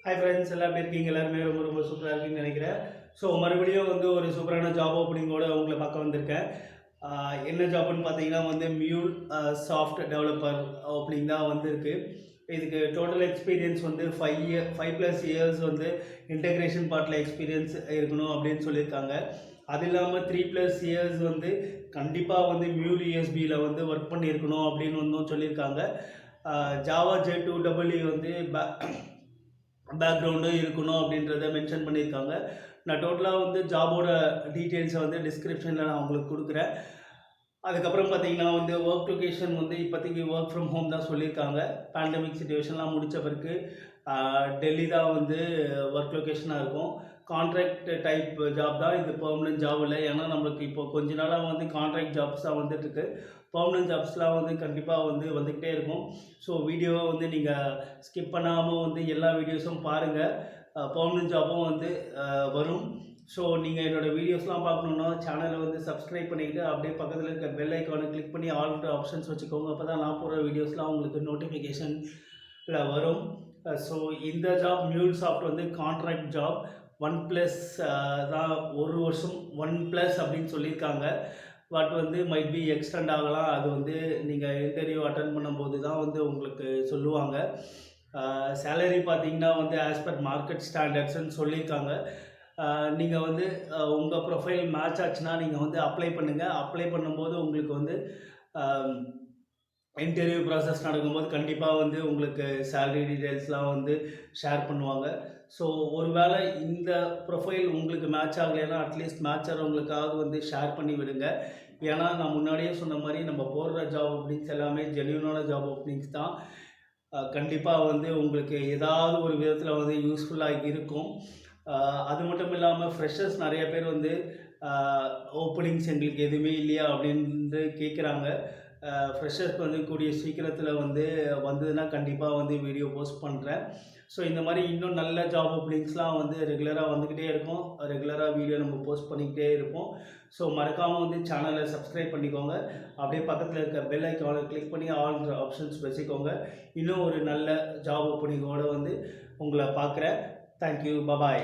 Hi friends, எல்லாரும் எப்படி இருக்கீங்க? எல்லாருமே ரொம்ப சூப்பரா இருக்கீங்கன்னு நினைக்கிறேன். ஸோ மறுபடியும் ஒரு சூப்பரான ஜாப் ஓப்பனிங்கோட உங்களை பார்க்க வந்திருக்கேன். என்ன ஜாப்னு பார்த்தீங்கன்னா மியூல் சாஃப்ட் டெவலப்பர் ஓப்பனிங் தான் வந்திருக்கு. இதுக்கு டோட்டல் எக்ஸ்பீரியன்ஸ் 5+ இயர்ஸ் இன்டெகிரேஷன் பார்ட்டில் எக்ஸ்பீரியன்ஸ் இருக்கணும் அப்படின்னு சொல்லியிருக்காங்க. அது இல்லாமல் 3+ இயர்ஸ் கண்டிப்பாக மியூல் யூஎஸ்பியில் ஒர்க் பண்ணியிருக்கணும் அப்படின்னு சொல்லியிருக்காங்க. ஜாவா J2EE பேக்ரவுண்டும் இருக்கணும் அப்படின்றத மென்ஷன் பண்ணியிருக்காங்க. நான் டோட்டலாக ஜாபோட டீட்டெயில்ஸை டிஸ்கிரிப்ஷனில் நான் உங்களுக்கு கொடுக்குறேன். அதுக்கப்புறம் பார்த்தீங்கன்னா ஒர்க் லொக்கேஷன் இப்போதைக்கு ஒர்க் ஃப்ரம் ஹோம் தான் சொல்லியிருக்காங்க. பேண்டமிக் சிச்சுவேஷன்லாம் முடித்த பிறகு டெல்லி தான் ஒர்க் லொக்கேஷனாக இருக்கும். கான்ட்ராக்ட் டைப் ஜாப் தான் இது, பெர்மனன்ட் ஜாப் இல்லை. ஏன்னா நம்மளுக்கு இப்போ கொஞ்ச நாளாக கான்ட்ராக்ட் ஜாப்ஸ் தான் வந்துட்டுருக்கு. பெர்மனன்ட் ஜாப்ஸ்லாம் கண்டிப்பாக வந்துக்கிட்டே இருக்கும். ஸோ வீடியோவை நீங்கள் ஸ்கிப் பண்ணாமல் எல்லா வீடியோஸும் பாருங்கள். பெர்மனன்ட் ஜாப்பும் வரும். ஸோ நீங்கள் என்னோடய வீடியோஸ்லாம் பார்க்கணுன்னா சேனலை சப்ஸ்கிரைப் பண்ணிக்கிட்டு அப்படியே பக்கத்தில் இருக்க பெல் ஐக்கானை கிளிக் பண்ணி ஆல் ஆப்ஷன்ஸ் வச்சுக்கோங்க. அப்போ தான் நான் போகிற வீடியோஸ்லாம் உங்களுக்கு நோட்டிஃபிகேஷனில் வரும். ஸோ இந்த ஜாப் MuleSoft கான்ட்ராக்ட் ஜாப் 1+ தான், 1 வருஷம் 1+ அப்படின்னு சொல்லியிருக்காங்க. பட் மைட் பி எக்ஸ்டெண்ட் ஆகலாம். அது நீங்கள் இன்டர்வியூ அட்டன் பண்ணும்போது தான் உங்களுக்கு சொல்லுவாங்க. சேலரி பார்த்தீங்கன்னா ஆஸ் பர் மார்க்கெட் ஸ்டாண்டர்ட்ஸ்ன்னு சொல்லியிருக்காங்க. நீங்கள் உங்கள் ப்ரொஃபைல் மேட்ச் ஆச்சுன்னா நீங்கள் அப்ளை பண்ணுங்கள். அப்ளை பண்ணும்போது உங்களுக்கு இன்டர்வியூ ப்ராசஸ் நடக்கும்போது கண்டிப்பாக உங்களுக்கு சேலரி டீட்டெயில்ஸ்லாம் ஷேர் பண்ணுவாங்க. ஸோ ஒருவேளை இந்த ப்ரொஃபைல் உங்களுக்கு மேட்ச் ஆகலைன்னா அட்லீஸ்ட் மேட்ச் ஆகிறவங்களுக்காக ஷேர் பண்ணி விடுங்க. ஏன்னா நான் முன்னாடியே சொன்ன மாதிரி நம்ம போடுற ஜாப் ஓப்பனிங்ஸ் எல்லாமே ஜென்யூனான ஜாப் ஓப்பனிங்ஸ் தான். கண்டிப்பாக உங்களுக்கு ஏதாவது ஒரு விதத்தில் யூஸ்ஃபுல்லாக இருக்கும். அது மட்டும் இல்லாமல் ஃப்ரெஷர்ஸ் நிறைய பேர் ஓப்பனிங்ஸ் எங்களுக்கு எதுவுமே இல்லையா அப்படின்னு கேட்குறாங்க. ஃப்ரெஷர்ஸ்க்கு கூடிய சீக்கிரத்தில் வந்ததுன்னா கண்டிப்பாக வீடியோ போஸ்ட் பண்ணுறேன். ஸோ இந்த மாதிரி இன்னும் நல்ல ஜாப் ஓப்பனிங்ஸ்லாம் ரெகுலராக வந்துக்கிட்டே இருக்கும். ரெகுலராக வீடியோ நம்ம போஸ்ட் பண்ணிக்கிட்டே இருப்போம். ஸோ மறக்காமல் சேனலை சப்ஸ்கிரைப் பண்ணிக்கோங்க. அப்படியே பக்கத்தில் இருக்க பெல் ஐக்கானை கிளிக் பண்ணி ஆல் ஆப்ஷன்ஸ் வச்சுக்கோங்க. இன்னும் ஒரு நல்ல ஜாப் ஓப்பனிங்கோடு உங்களை பார்க்குறேன். Thank you, bye bye.